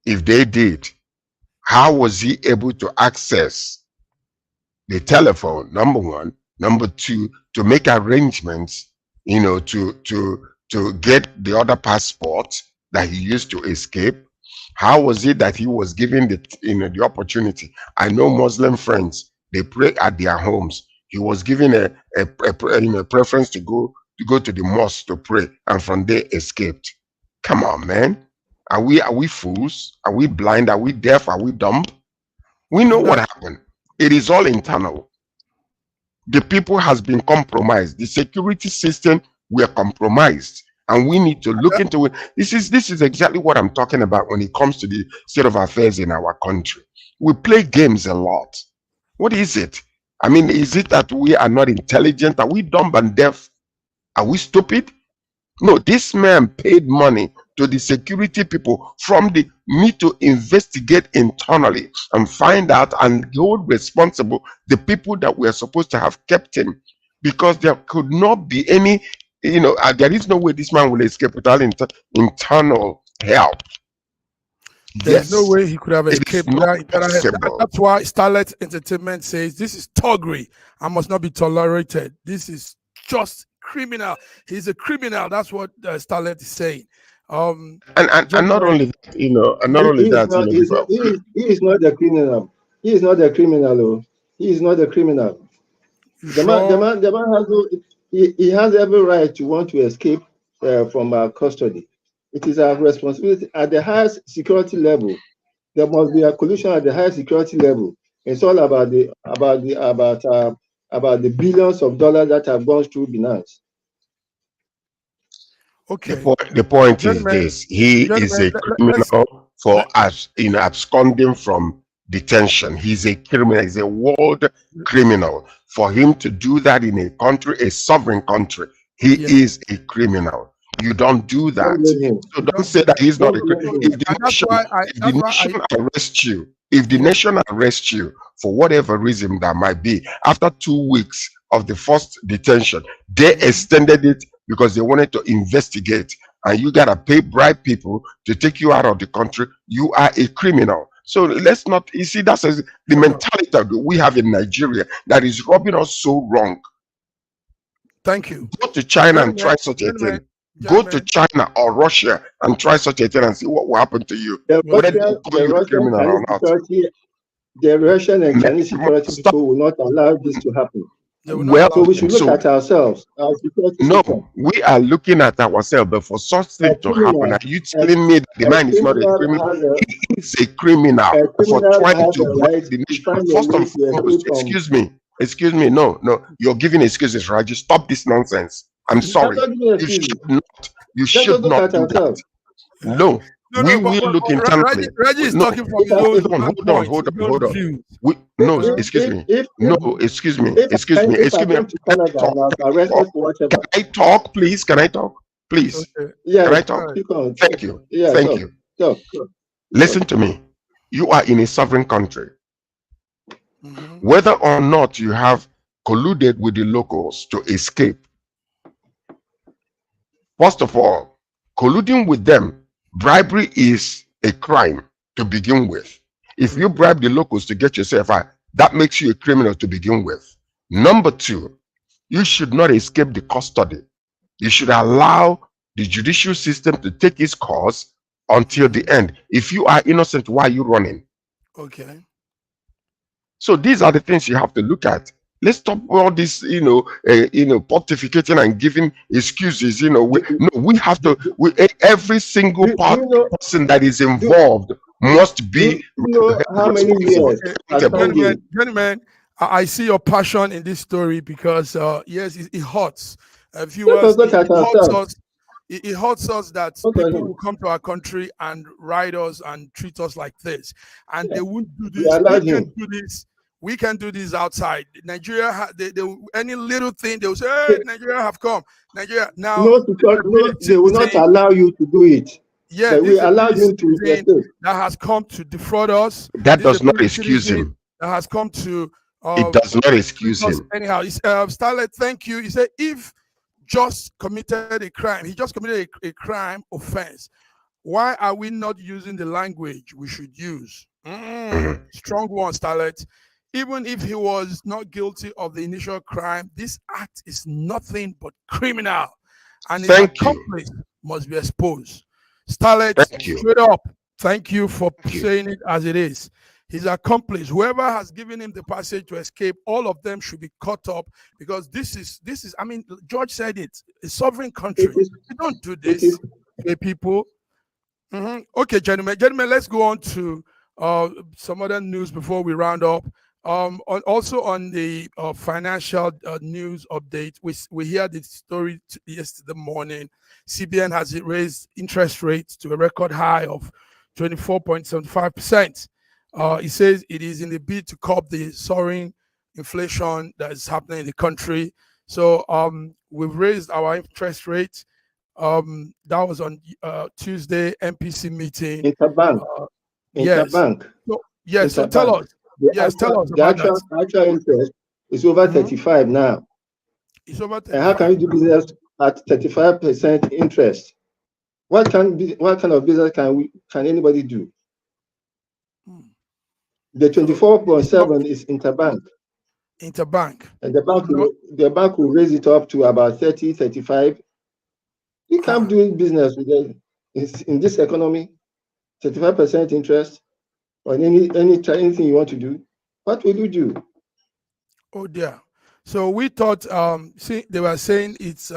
If they did, how was he able to access the telephone? Number one. Number two, to make arrangements, to get the other passport that he used to escape. How was it that he was given the opportunity? I know Muslim friends, they pray at their homes. He was given a preference to go to the mosque to pray, and from there escaped. Come on, man. Are we fools? Are we blind? Are we deaf? Are we dumb? We know what happened. It is all internal. The people has been compromised. The security system were compromised, and we need to look into it. This is exactly what I'm talking about when it comes to the state of affairs in our country. We play games a lot. What is it? I mean, is it that we are not intelligent? Are we dumb and deaf? Are we stupid? No, this man paid money to the security people need to investigate internally and find out and hold responsible the people that were supposed to have kept him, because there could not be any, there is no way this man will escape without internal help. There's no way he could have escaped without internal help. That's why Starlet Entertainment says this is thuggery and must not be tolerated. This is just criminal. He's a criminal. That's what Starlet is saying. And not only that, and not only that, he is not a criminal. He is not a criminal. He is not a criminal. The man has no. He has every right to want to escape from our custody. It is our responsibility at the highest security level. There must be a collusion at the highest security level. It's all about the billions of dollars that have gone through Binance. Okay. The point is this: he is a criminal for absconding from detention. He's a criminal. He's a world criminal. For him to do that in a country, a sovereign country, he is a criminal. You don't do that. So don't say that he's not a criminal. If the nation arrests you, if the nation arrests you for whatever reason that might be, after 2 weeks of the first detention, they extended it because they wanted to investigate, and you gotta bribe people to take you out of the country. You are a criminal. So let's not, you see, that's the mentality that we have in Nigeria that is rubbing us so wrong. Thank you. Go to China and try such a thing. Go to China or Russia and try such a thing and see what will happen to you. The Russian and Chinese security people will not allow this to happen. Well, so we should look at ourselves. We are looking at ourselves, but for such thing to happen, are you telling me that the man is not a criminal? He is a criminal for trying to break the nation. First and foremost, excuse me, no, you're giving excuses, Raji. Stop this nonsense. I'm sorry. You should not do that. No. We will look internally. Reggie is talking from his own. Hold on. Excuse me. Can I talk, please? Can I talk, please? Okay. Yeah. Can I talk? Thank you. Yeah, Thank you. Listen to me. You are in a sovereign country. Whether or not you have colluded with the locals to escape, first of all, colluding with them, bribery is a crime to begin with. If you bribe the locals to get yourself out, that makes you a criminal to begin with. Number two, you should not escape the custody. You should allow the judicial system to take its course until the end. If you are innocent, why are you running? Okay. So these are the things you have to look at. Let's stop all this, pontificating and giving excuses. We have to. Every single person that is involved must be Do you know how many responsible. years? Okay. Gentlemen, I see your passion in this story because yes, it hurts. Viewers, it hurts us. It hurts us that people will come to our country and ride us and treat us like this, and they won't do this. We can do this. We can do this outside. Nigeria, any little thing, they will say, "Hey, Nigeria have come." Nigeria now. They will not allow you to do it. Yeah, they will allow you to escape. That has come to defraud us. That does not excuse him. That has come to. It does not excuse him. Anyhow, Starlet, thank you. He said, if just committed a crime, he just committed a crime offense. Why are we not using the language we should use? Strong one, Starlet. Even if he was not guilty of the initial crime, this act is nothing but criminal, and his accomplice must be exposed. Starlet, straight up, thank you for saying it as it is. His accomplice, whoever has given him the passage to escape, all of them should be caught up, because this is. I mean, George said it. A sovereign country. We don't do this, people. Okay, gentlemen, let's go on to some other news before we round up. Also on the financial news update, we hear the story yesterday morning. CBN has raised interest rates to a record high of 24.75%. It says it is in the bid to curb the soaring inflation that is happening in the country. So we've raised our interest rate. That was on Tuesday MPC meeting. Interbank. Yes. Interbank. Yes. So tell us. Tell us about that. The actual interest is over 35 now. It's over 35. And how can you do business at 35% interest? What kind of business can anybody do? The 24.7 is interbank. Interbank. And the bank will raise it up to about 30, 35. You can't do business with it. In this economy, 35% interest on anything you want to do. What will you do? Oh dear. So we thought they were saying it's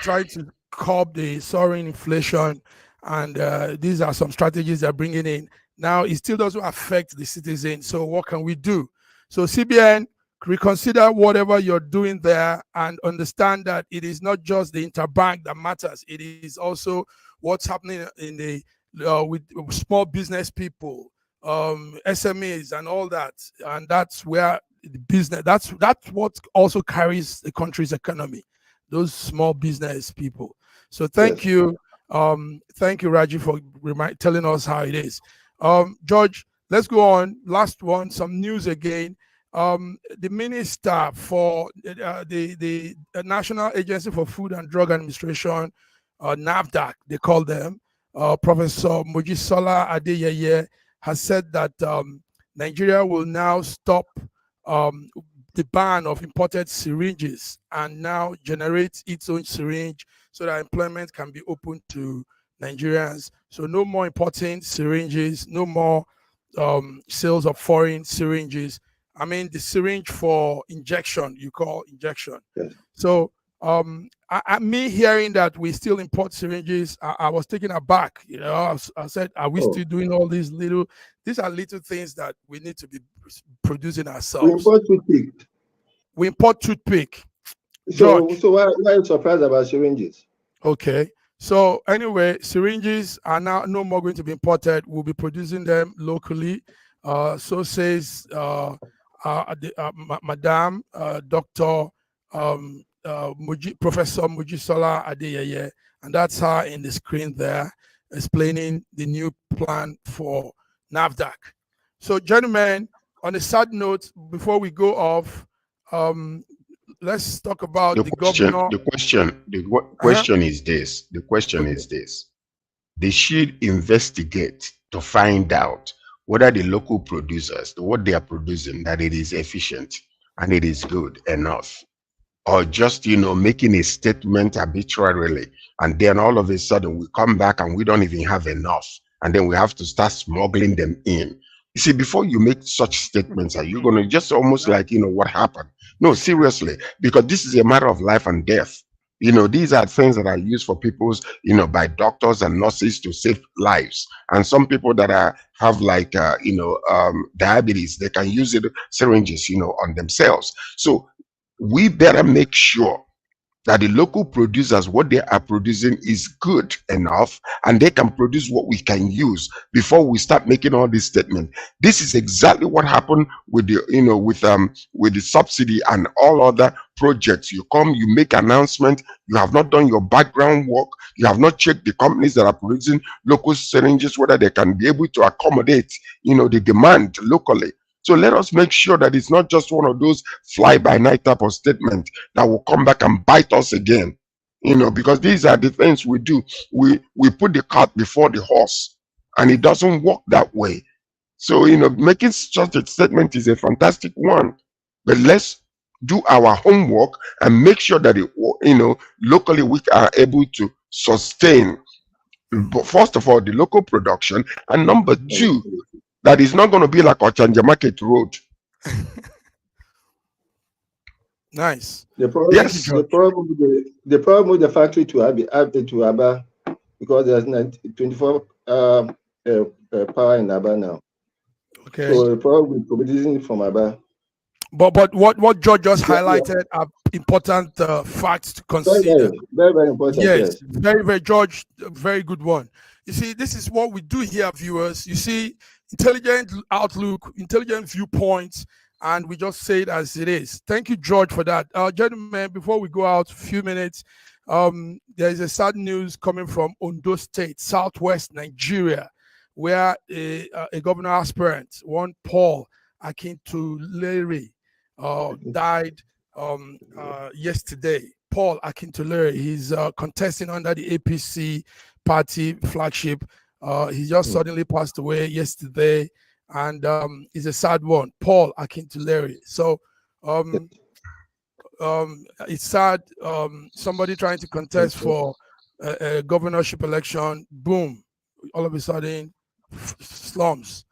trying to curb the soaring inflation, and these are some strategies they're bringing in. Now it still doesn't affect the citizen. So what can we do? So CBN, reconsider whatever you're doing there and understand that it is not just the interbank that matters. It is also what's happening in the with small business people, SMEs and all that. And that's where the business, that's what also carries the country's economy, those small business people. So thank you. Thank you, Raji, for telling us how it is. George, let's go on. Last one, some news again. The minister for the National Agency for Food and Drug Administration, NAFDAC, they call them, Professor Mojisola Adeyeye, has said that Nigeria will now stop the ban of imported syringes and now generate its own syringe so that employment can be open to Nigerians. So no more importing syringes, no more sales of foreign syringes. I mean, the syringe for injection, you call injection. Yes. So me hearing that we still import syringes, I was taken aback. You know, I said, are we still doing all these are little things that we need to be producing ourselves. We import toothpick. We import toothpick. So why are you surprised about syringes? Okay. So anyway, syringes are now no more going to be imported. We'll be producing them locally. So says Madam Dr. Professor Mojisola Adeyeye, and that's her in the screen there, explaining the new plan for NAFDAC. So, gentlemen, on a sad note, before we go off, let's talk about the governor. The question is this. The question is this. They should investigate to find out whether the local producers, what they are producing, that it is efficient and it is good enough. or just, making a statement arbitrarily, and then all of a sudden we come back and we don't even have enough, and then we have to start smuggling them in. You see, before you make such statements, are you going to just almost like, what happened? No, seriously, because this is a matter of life and death. These are things that are used for people's, by doctors and nurses to save lives. And some people that have like, diabetes, they can use syringes, on themselves. So we better make sure that the local producers, what they are producing is good enough, and they can produce what we can use before we start making all these statements. This is exactly what happened with the, with the subsidy and all other projects. You come, you make announcement, you have not done your background work, you have not checked the companies that are producing local syringes, whether they can be able to accommodate, the demand locally. So let us make sure that it's not just one of those fly-by-night type of statements that will come back and bite us again. Because these are the things we do. We put the cart before the horse, and it doesn't work that way. So, making such a statement is a fantastic one. But let's do our homework and make sure that, locally we are able to sustain, first of all, the local production, and number two, that is not going to be like Ochanja Market Road. Nice. The problem with the factory to Aba, because there's 24 power in Aba now. Okay. So the problem with producing from Aba. But what George just highlighted are important facts to consider. Very important. Yes, very, George, very good one. You see, this is what we do here, viewers. You see, intelligent outlook, intelligent viewpoints, and we just say it as it is. Thank you, George, for that. Gentlemen, before we go out, a few minutes, there is a sad news coming from Ondo State, southwest Nigeria, where a governor aspirant, one Paul Akintoleri, died yesterday. Paul Akintoleri, he's contesting under the APC party flagship. He just suddenly passed away yesterday, and it's a sad one. Paul Akintoleri. So it's sad. Somebody trying to contest for a governorship election, boom, all of a sudden slums.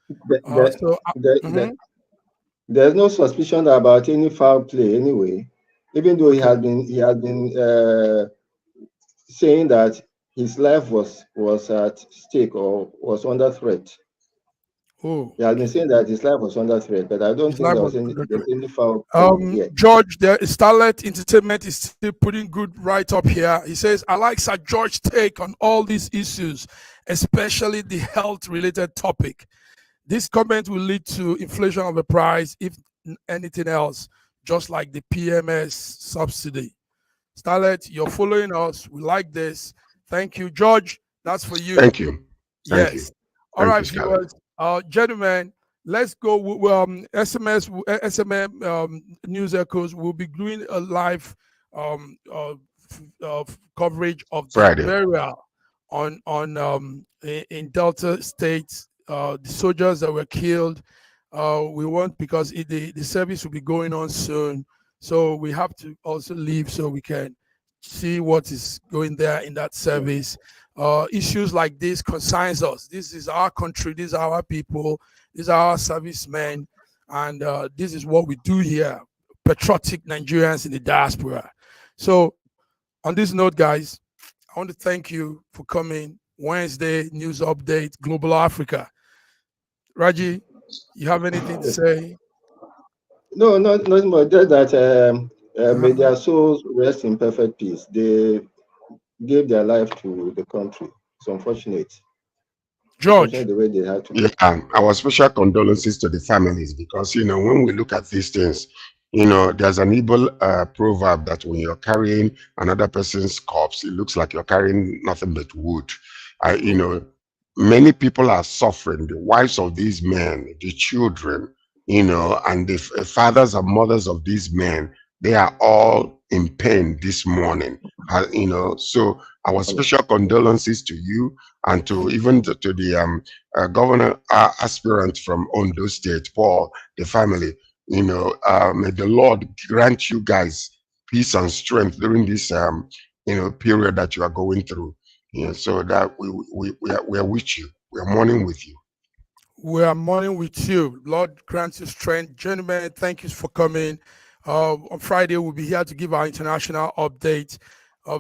There's no suspicion about any foul play anyway, even though he had been saying that his life was at stake or was under threat. Oh, he had been saying that his life was under threat, but I don't think there was any foul play yet. George, Starlet Entertainment is still putting good right up here. He says, I like Sir George's take on all these issues, especially the health-related topic. This comment will lead to inflation of the price, if anything else, just like the PMS subsidy. Starlet, you're following us. We like this. Thank you, George. That's for you. Thank you. Yes. You. All right, viewers. Gentlemen, let's go. SMM News Echoes will be doing a live coverage of the burial in Delta State. The soldiers that were killed. We want, because the service will be going on soon, so we have to also leave so we can see what is going there in that service. Issues like this concerns us. This is our country, these are our people, these are our servicemen, and this is what we do here, patriotic Nigerians in the diaspora. So on this note, guys, I want to thank you for coming. Wednesday News Update, Global Africa. Raji, you have anything to say? No, not more. Just that may their souls rest in perfect peace. They gave their life to the country. It's unfortunate. George, the way they had to. Yeah, our special condolences to the families, because when we look at these things, there's an Igbo proverb that when you're carrying another person's corpse, it looks like you're carrying nothing but wood. Many people are suffering, the wives of these men, the children, and the fathers and mothers of these men. They are all in pain this morning, so our special condolences to you, and to even to the governor aspirant from Ondo State, Paul, the family. May the Lord grant you guys peace and strength during this period that you are going through. So that we are with you. We are mourning with you. We are mourning with you. Lord grant you strength. Gentlemen, thank you for coming. On Friday, we'll be here to give our international update.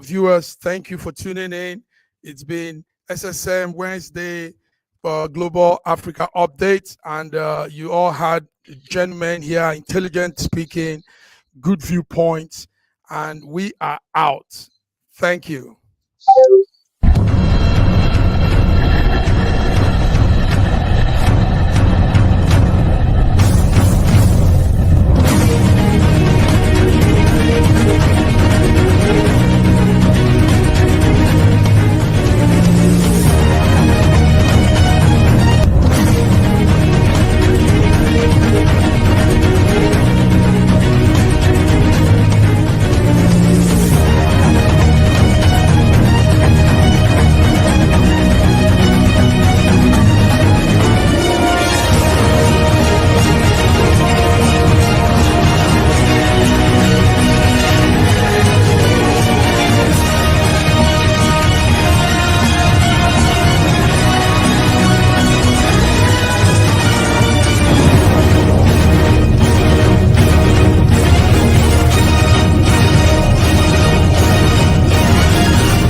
Viewers, thank you for tuning in. It's been SSM Wednesday Global Africa Update, and you all had gentlemen here, intelligent speaking, good viewpoints, and we are out. Thank you.